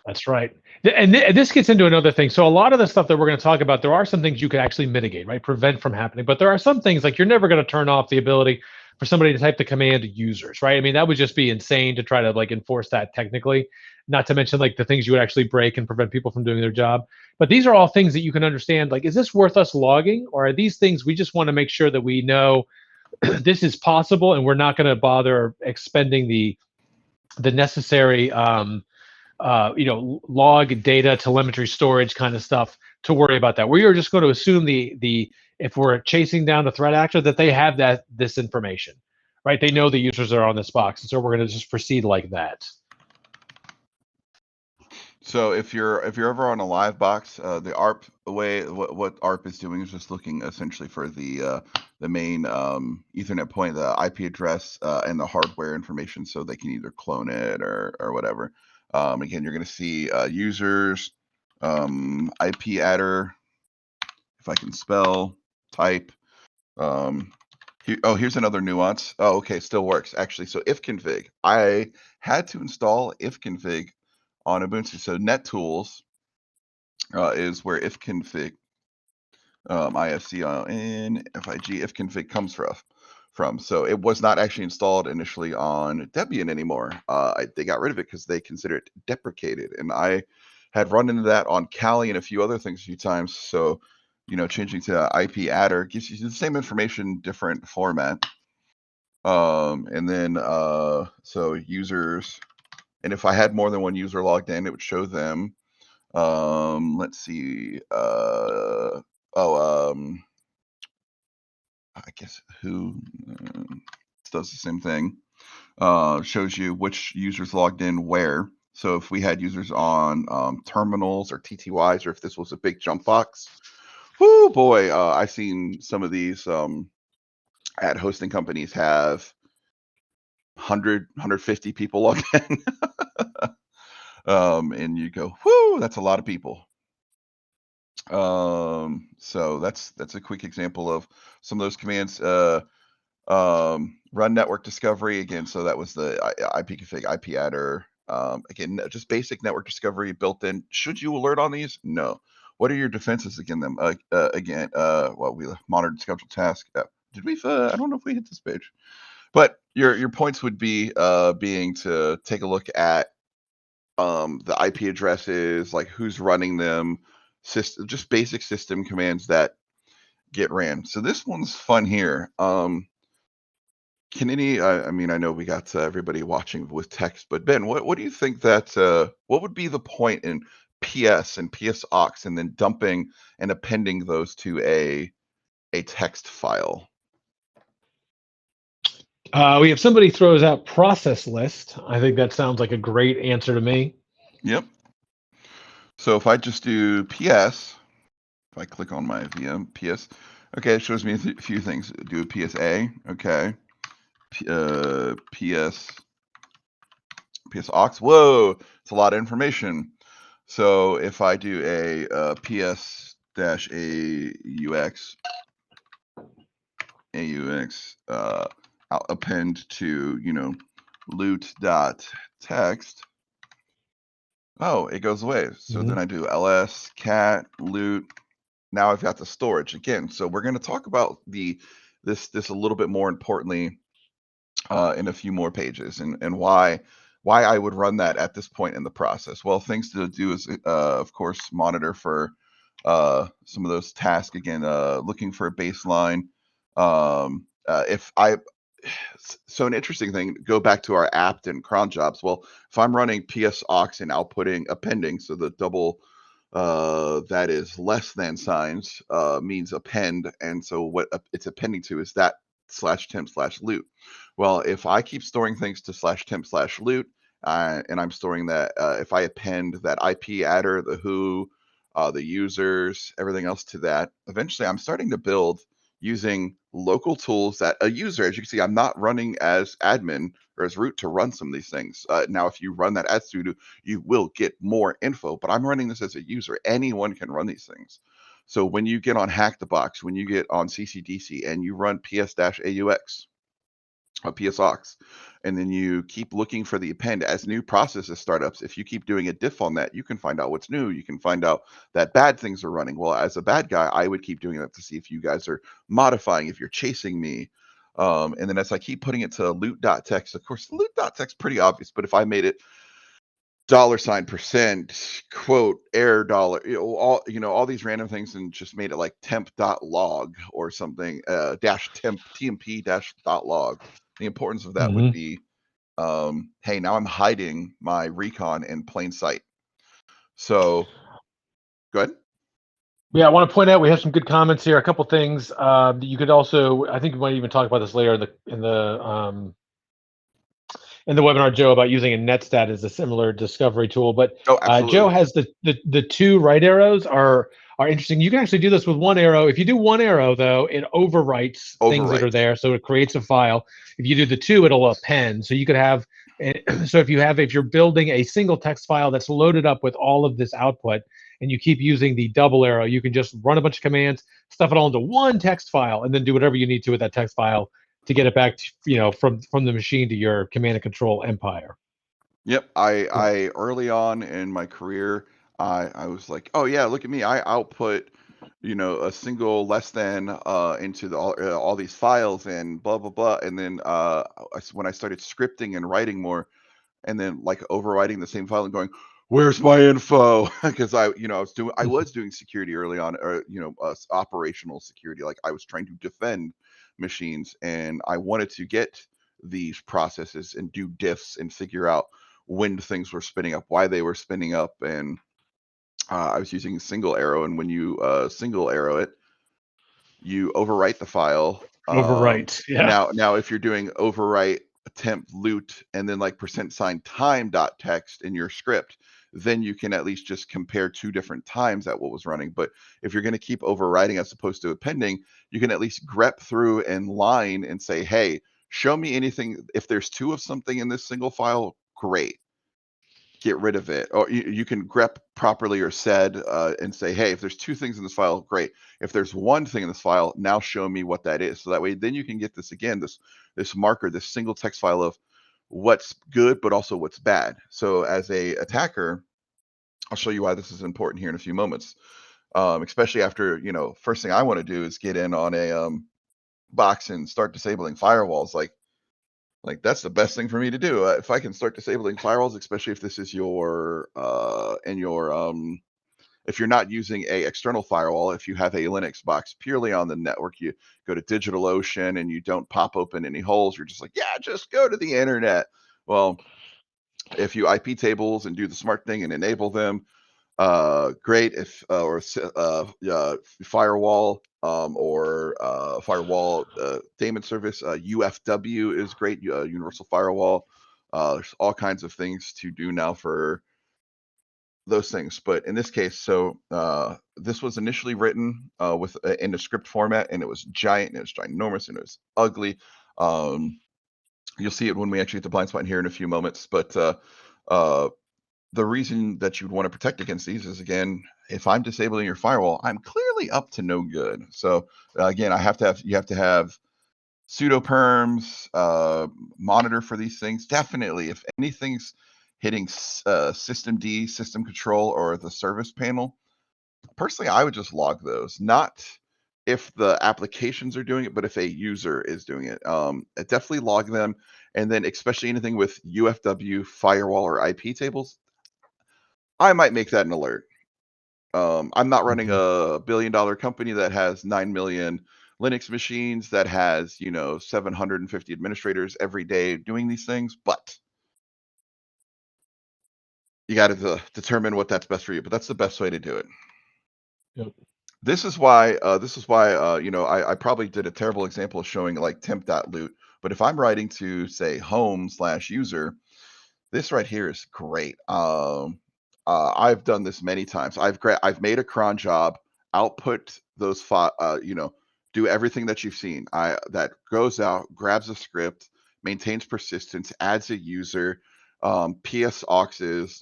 That's right. And this gets into another thing. So a lot of the stuff that we're going to talk about, there are some things you can actually mitigate, right? Prevent from happening. But there are some things like you're never going to turn off the ability for somebody to type the command users, right? I mean, that would just be insane to try to like enforce that technically, not to mention like the things you would actually break and prevent people from doing their job. But these are all things that you can understand. Like, is this worth us logging, or are these things we just want to make sure that we know this is possible and we're not going to bother expending the necessary log data, telemetry, storage kind of stuff to worry about that. We are just going to assume if we're chasing down the threat actor, that they have this information, right? They know the users are on this box, and so we're going to just proceed like that. So if you're ever on a live box, the ARP what ARP is doing is just looking essentially for the main Ethernet point, the IP address, and the hardware information, so they can either clone it or whatever. Again, you're going to see users, IP adder, if I can spell, type. Here's another nuance. Oh, okay, still works actually. So Ifconfig, I had to install Ifconfig on Ubuntu. So NetTools is where Ifconfig ifconfig ifconfig comes from. So it was not actually installed initially on Debian anymore. They got rid of it because they consider it deprecated. And I had run into that on Kali and a few other things a few times. So, changing to IP adder gives you the same information, different format. And then, so users, and if I had more than one user logged in, it would show them. Let's see. I guess who does the same thing. Shows you which users logged in where. So if we had users on terminals or TTYs, or if this was a big jump box, whoo boy, I've seen some of these at hosting companies have 100, 150 people logged in. And you go, whoo, that's a lot of people. So that's a quick example of some of those commands. Run network discovery again. So that was the Ifconfig, IP adder. Again, just basic network discovery built in. Should you alert on these? No. What are your defenses against them? Well, we monitored scheduled task. Did we? I don't know if we hit this page, but your points would be being to take a look at the IP addresses, like who's running them, just basic system commands that get ran. So this one's fun here. Can any? I mean, I know we got everybody watching with text, but Ben, what do you think that? What would be the point in PS and PSOX, and then dumping and appending those to a text file? We have somebody throws out process list. I think that sounds like a great answer to me. Yep. So if I just do PS, if I click on my VM PS, okay, it shows me a few things. Do a PSA, okay. PSOX, whoa, it's a lot of information. So if I do a PS-AUX, I'll append to, loot.text. Oh, it goes away. So then I do ls cat loot. Now I've got the storage again. So we're going to talk about this a little bit more importantly in a few more pages, and why I would run that at this point in the process. Well, things to do is of course monitor for some of those tasks again, looking for a baseline. So an interesting thing, go back to our apt and cron jobs. Well, if I'm running PSOX and outputting appending, so the double that is less than signs means append, and so what it's appending to is that /temp/loot. Well, if I keep storing things to /temp/loot, and I'm storing that, if I append that IP adder, the who, the users, everything else to that, eventually I'm starting to build using local tools that a user, as you can see, I'm not running as admin or as root to run some of these things. Now, if you run that as sudo, you will get more info, but I'm running this as a user. Anyone can run these things. So when you get on Hack the Box, when you get on CCDC and you run PS-AUX, PSOX, and then you keep looking for the append as new processes startups. If you keep doing a diff on that, you can find out what's new. You can find out that bad things are running. Well, as a bad guy, I would keep doing that to see if you guys are modifying, if you're chasing me. And then as I keep putting it to loot.text, of course, loot.text pretty obvious, but if I made it $% quote error dollar, all these random things, and just made it like temp.log or something, dash temp tmp dash .log. The importance of that would be, hey, now I'm hiding my recon in plain sight. So go ahead. Yeah, I want to point out we have some good comments here. A couple things you could also, I think we might even talk about this later in the webinar, Joe, about using a netstat as a similar discovery tool. But Joe has the two right arrows are interesting. You can actually do this with one arrow. If you do one arrow, though, it overwrites things that are there, so it creates a file. If you do the two, it'll append. So you could have, so if you're building a single text file that's loaded up with all of this output, and you keep using the double arrow, you can just run a bunch of commands, stuff it all into one text file, and then do whatever you need to with that text file to get it back to, from the machine to your command and control empire. Yep. I early on in my career, I was like, oh yeah, look at me. I output a single less than into all these files and blah blah blah. And then when I started scripting and writing more, and then like overwriting the same file and going, where's my info? Because I was doing security early on, or operational security. Like I was trying to defend machines, and I wanted to get these processes and do diffs and figure out when things were spinning up, why they were spinning up. And I was using single arrow, and when you single arrow it, you overwrite the file. Overwrite, yeah. Now, if you're doing overwrite temp loot and then like %time.text in your script, then you can at least just compare two different times at what was running. But if you're going to keep overwriting as opposed to appending, you can at least grep through and line and say, hey, show me anything. If there's two of something in this single file, great. Get rid of it. Or you can grep properly or sed and say, hey, if there's two things in this file, great. If there's one thing in this file, now show me what that is. So that way, then you can get this again, this marker, this single text file of what's good, but also what's bad. So as a attacker, I'll show you why this is important here in a few moments. Especially after, first thing I want to do is get in on a box and start disabling firewalls. Like that's the best thing for me to do. If I can start disabling firewalls, especially if this is your if you're not using a external firewall, if you have a Linux box purely on the network, you go to DigitalOcean and you don't pop open any holes. You're just like, yeah, just go to the internet. Well, if you IP tables and do the smart thing and enable them, great. If firewall or firewall daemon service, UFW is great. Universal firewall. There's all kinds of things to do now for those things, but in this case, so this was initially written in a script format, and it was giant, and it was ginormous, and it was ugly. You'll see it when we actually get to BlindSPOT here in a few moments, but the reason that you'd want to protect against these is, again, if I'm disabling your firewall, I'm clearly up to no good. So again, you have to have pseudo perms, monitor for these things. Definitely, if anything's hitting system D, system control, or the service panel, personally, I would just log those. Not if the applications are doing it, but if a user is doing it. Definitely log them, and then especially anything with UFW, firewall, or IP tables, I might make that an alert. I'm not running a billion-dollar company that has 9 million Linux machines, that has 750 administrators every day doing these things, but you got to determine what that's best for you. But that's the best way to do it. Yep. This is why. I probably did a terrible example of showing like temp.loot. But if I'm writing to say home/user, this right here is great. I've done this many times. I've made a cron job, output those do everything that you've seen. That goes out, grabs a script, maintains persistence, adds a user, PS auxes,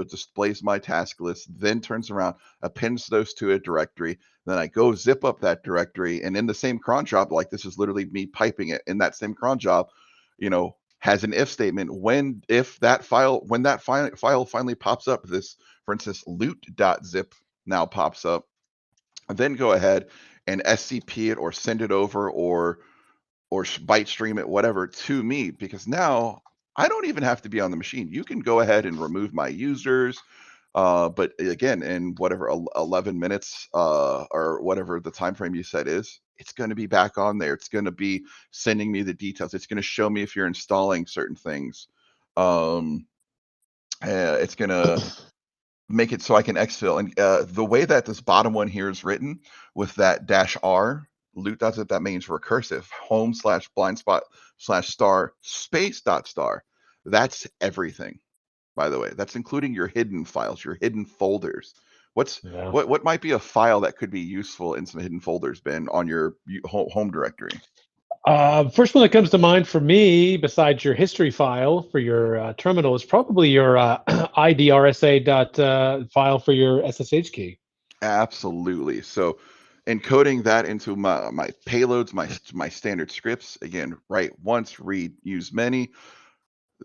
displays my task list, then turns around, appends those to a directory. Then I go zip up that directory, and in the same cron job, like this is literally me piping it in that same cron job, has an if statement. When that file finally pops up, this, for instance, loot.zip now pops up, then go ahead and SCP it or send it over or byte stream it, whatever, to me, because now I don't even have to be on the machine. You can go ahead and remove my users. But again, in whatever 11 minutes or whatever the time frame you said is, it's going to be back on there. It's going to be sending me the details. It's going to show me if you're installing certain things. It's going to make it so I can exfil. And the way that this bottom one here is written with that -r, loot.zip, that means recursive, home/blindspot/star space.star. That's everything. By the way, that's including your hidden files, your hidden folders. What might be a file that could be useful in some hidden folders bin on your home directory? First one that comes to mind for me, besides your history file for your terminal, is probably your IDRSA file for your SSH key. Absolutely. So encoding that into my payloads, my standard scripts, again, write once, read, use many.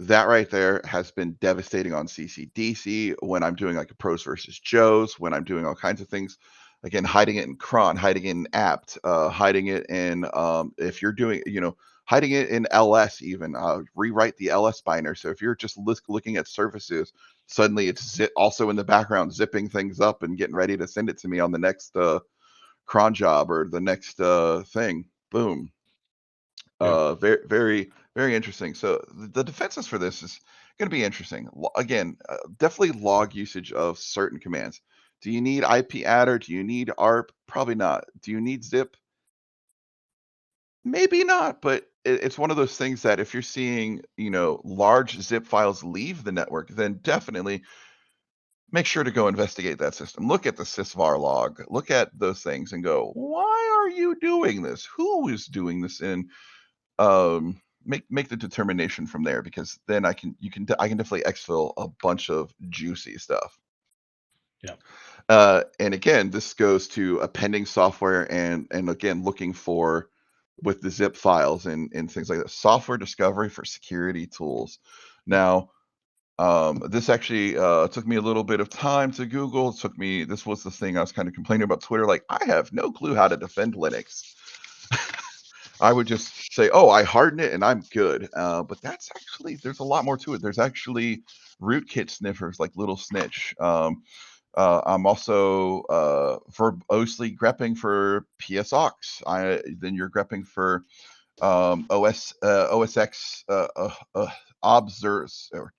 That right there has been devastating on CCDC when I'm doing like a pros versus Joes, when I'm doing all kinds of things. again, hiding it in cron, hiding it in apt, hiding it in if you're doing, hiding it in ls even, rewrite the ls binder. So if you're just looking at services, suddenly it's also in the background zipping things up and getting ready to send it to me on the next cron job or the next thing. Boom. Very, very, very interesting. So the defenses for this is going to be interesting. Again, definitely log usage of certain commands. Do you need IP adder? Do you need ARP? Probably not. Do you need zip? Maybe not, but it's one of those things that if you're seeing, large zip files leave the network, then definitely make sure to go investigate that system. Look at the sysvar log. Look at those things and go, why are you doing this? Who is doing this? And make the determination from there, because then I can definitely exfil a bunch of juicy stuff. Yeah. And again, this goes to appending software and again looking for with the zip files and things like that. Software discovery for security tools. Now, this actually took me a little bit of time to Google. This was the thing I was kind of complaining about Twitter. Like, I have no clue how to defend Linux. I would just say, oh, I harden it and I'm good. But that's actually, there's a lot more to it. There's actually rootkit sniffers like Little Snitch. I'm also verbosely grepping for PSOX. Then you're grepping for OSX observes or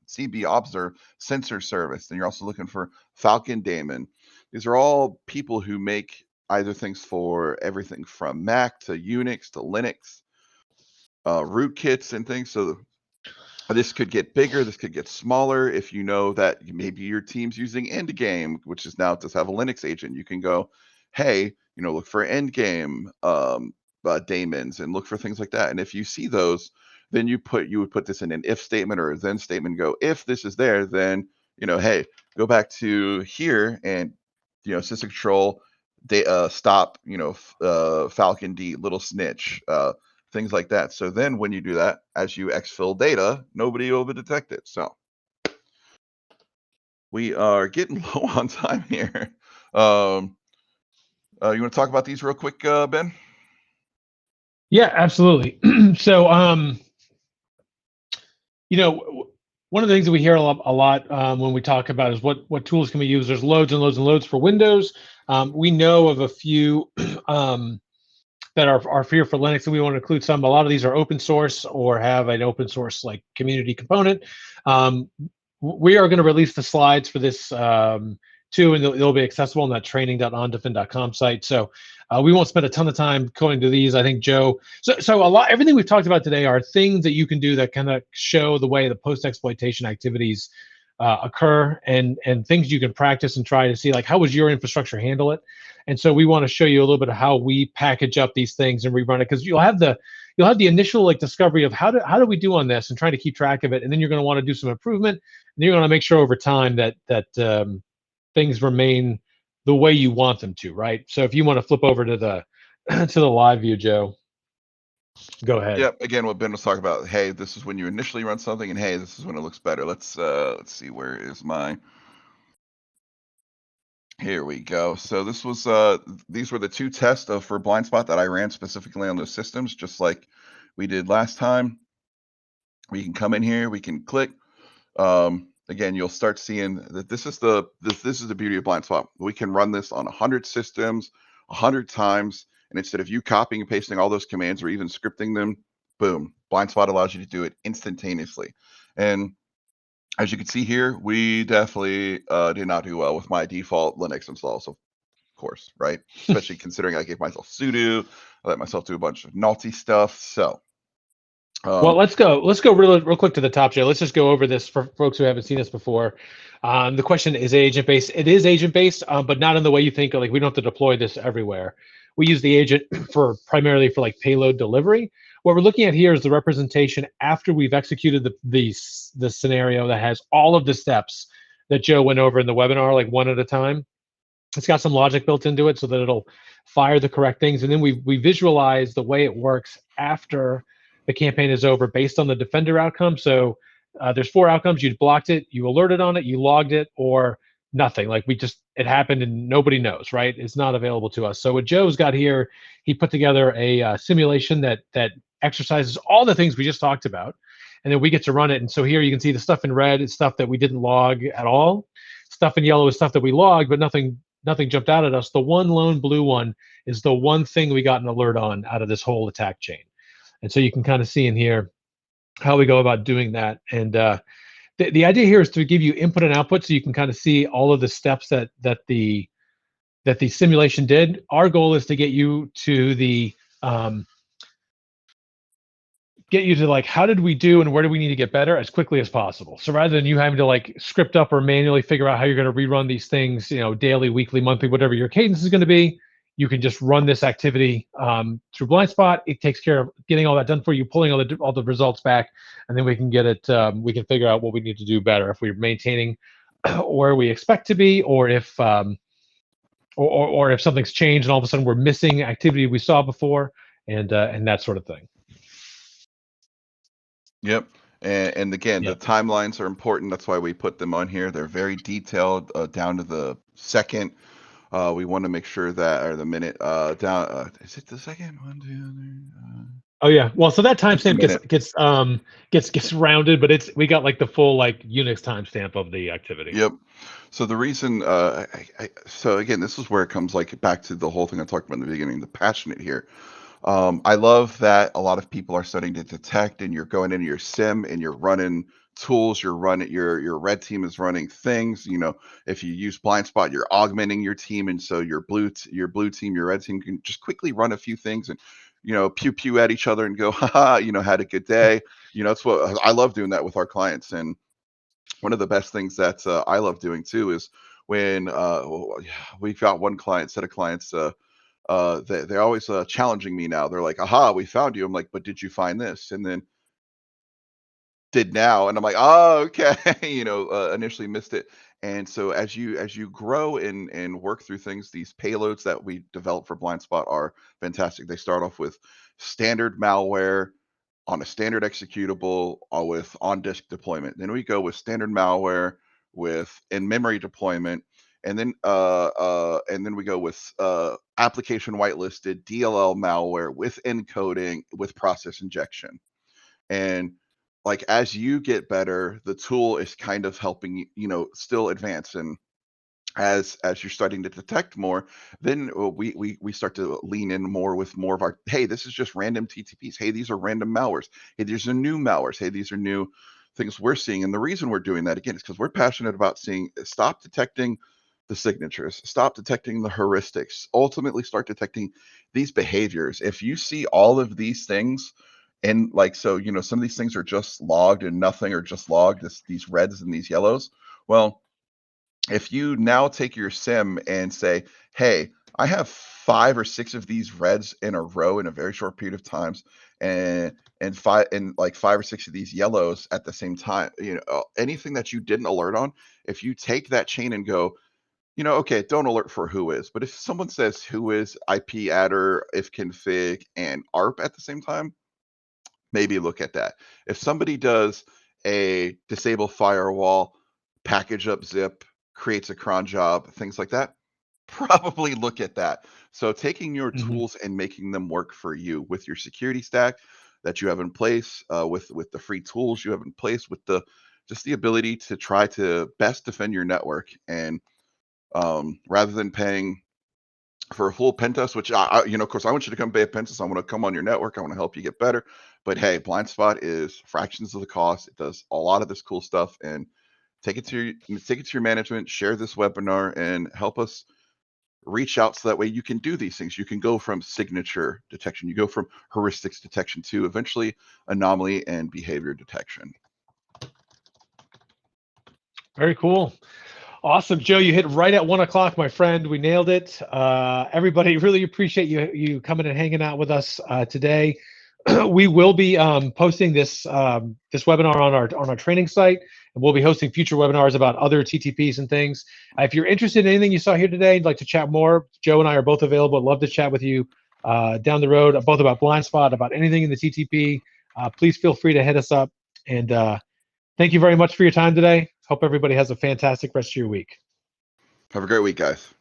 CB observe sensor service. Then you're also looking for Falcon Daemon. These are all people who make either things for everything from Mac to Unix to Linux, rootkits and things. So this could get bigger, this could get smaller. If you know that maybe your team's using Endgame, which is now does have a Linux agent, you can go, hey, look for Endgame daemons and look for things like that. And if you see those, then you would put this in an if statement or a then statement. Go, if this is there, then hey, go back to here and syscontrol stop Falcon D Little Snitch. Things like that. So then when you do that, as you exfil data, nobody will detect it. So we are getting low on time here. You want to talk about these real quick, Ben? Yeah, absolutely. So, one of the things that we hear a lot when we talk about is what tools can we use. There's loads and loads and loads for Windows. We know of a few that are here for Linux, and we want to include some. A lot of these are open source or have an open source like community component. We are going to release the slides for this too, and they'll be accessible on that training.ondefend.com site. So we won't spend a ton of time going to these. I think Joe. So everything we've talked about today are things that you can do that kind of show the way the post-exploitation activities occur, and things you can practice and try to see like how would your infrastructure handle it. And so we want to show you a little bit of how we package up these things and rerun it, because you'll have the initial like discovery of how do we do on this and trying to keep track of it, and then you're going to want to do some improvement, and you're going to make sure over time that things remain the way you want them to, right? So if you want to flip over to the to the live view, Joe, go ahead. Yep. Again, what Ben was talking about. Hey, this is when you initially run something, and hey, this is when it looks better. Let's see, where is my? Here we go. So this was these were the two tests for BlindSPOT that I ran specifically on those systems, just like we did last time. We can come in here, we can click. Again, you'll start seeing that this is the beauty of BlindSPOT. We can run this on 100 systems, 100 times, and instead of you copying and pasting all those commands or even scripting them, boom, BlindSPOT allows you to do it instantaneously. And as you can see here, we definitely did not do well with my default Linux install. So, of course, right? Especially considering I gave myself sudo, I let myself do a bunch of naughty stuff. So, well, let's go real quick to the top, Joe. Let's just go over this for folks who haven't seen this before. The question is agent-based. It is agent-based, but not in the way you think. Like, we don't have to deploy this everywhere. We use the agent primarily for like payload delivery. What we're looking at here is the representation after we've executed the scenario that has all of the steps that Joe went over in the webinar, like one at a time. It's got some logic built into it so that it'll fire the correct things, and then we visualize the way it works after the campaign is over based on the defender outcome. So there's 4 outcomes. You blocked it, you alerted on it, you logged it, or nothing. Like it happened and nobody knows, right? It's not available to us. So what Joe's got here, he put together a simulation that exercises all the things we just talked about, and then we get to run it. And so here you can see the stuff in red is stuff that we didn't log at all. Stuff in yellow is stuff that we logged, but nothing jumped out at us. The one lone blue one is the one thing we got an alert on out of this whole attack chain. And so you can kind of see in here how we go about doing that. And the idea here is to give you input and output so you can kind of see all of the steps that the simulation did. Our goal is to get you to the like, how did we do and where do we need to get better as quickly as possible. So rather than you having to like script up or manually figure out how you're going to rerun these things, daily, weekly, monthly, whatever your cadence is going to be, you can just run this activity through BlindSpot. It takes care of getting all that done for you, pulling all the results back, and then we can get it. We can figure out what we need to do better, if we're maintaining where we expect to be, or if or if something's changed and all of a sudden we're missing activity we saw before, and that sort of thing. Yep. And again, Yep. the timelines are important. That's why we put them on here. They're very detailed, down to the second. We want to make sure that, or the minute, down. Is it the second? 1, 2, 3. Oh yeah. Well, so that Just a timestamp gets rounded, but we got like the full like Unix timestamp of the activity. Yep. So the reason, so again, this is where it comes like back to the whole thing I talked about in the beginning, the passionate here. I love that a lot of people are starting to detect, and you're going into your sim and you're running tools, you're running your red team is running things. If you use BlindSpot, you're augmenting your team, and so your blue team, your red team can just quickly run a few things and pew pew at each other and go, haha, had a good day. That's what I love doing that with our clients. And one of the best things that I love doing too is when we've got one set of clients. They're always challenging me now. They're like, aha, we found you. I'm like, but did you find this? And then did now. And I'm like, oh, okay. Initially missed it. And so as you grow and work through things, these payloads that we develop for BlindSpot are fantastic. They start off with standard malware on a standard executable with on-disk deployment. Then we go with standard malware with in-memory deployment, and then we go with application whitelisted DLL malware with encoding with process injection. And like as you get better, the tool is kind of helping still advance. And as you're starting to detect more, then we start to lean in more with more of our, hey, this is just random TTPs. Hey, these are random malwares. Hey, these are new malwares. Hey, these are new things we're seeing. And the reason we're doing that again is because we're passionate about stop detecting the signatures, stop detecting the heuristics, ultimately start detecting these behaviors. If you see all of these things, and like, so, some of these things are just logged and nothing, or just logged these reds and these yellows. Well, if you now take your sim and say, hey, I have 5 or 6 of these reds in a row in a very short period of times, and 5 or 6 of these yellows at the same time, anything that you didn't alert on, if you take that chain and go, okay, don't alert for who is, but if someone says who is, IP adder, Ifconfig, and ARP at the same time, maybe look at that. If somebody does a disable firewall, package up zip, creates a cron job, things like that, probably look at that. So taking your tools and making them work for you with your security stack that you have in place, with the free tools you have in place, with just the ability to try to best defend your network. And rather than paying for a full pen test, which of course, I want you to come pay a pen test. I want to come on your network. I want to help you get better. But hey, BlindSpot is fractions of the cost. It does a lot of this cool stuff. And take it to your management. Share this webinar and help us reach out so that way you can do these things. You can go from signature detection. You go from heuristics detection to eventually anomaly and behavior detection. Very cool. Awesome, Joe. You hit right at 1 o'clock, my friend. We nailed it. Everybody, really appreciate you coming and hanging out with us today. We will be posting this webinar on our training site, and we'll be hosting future webinars about other TTPs and things. If you're interested in anything you saw here today, and like to chat more, Joe and I are both available. I'd love to chat with you down the road, both about BlindSpot, about anything in the TTP. Please feel free to hit us up. And thank you very much for your time today. Hope everybody has a fantastic rest of your week. Have a great week, guys.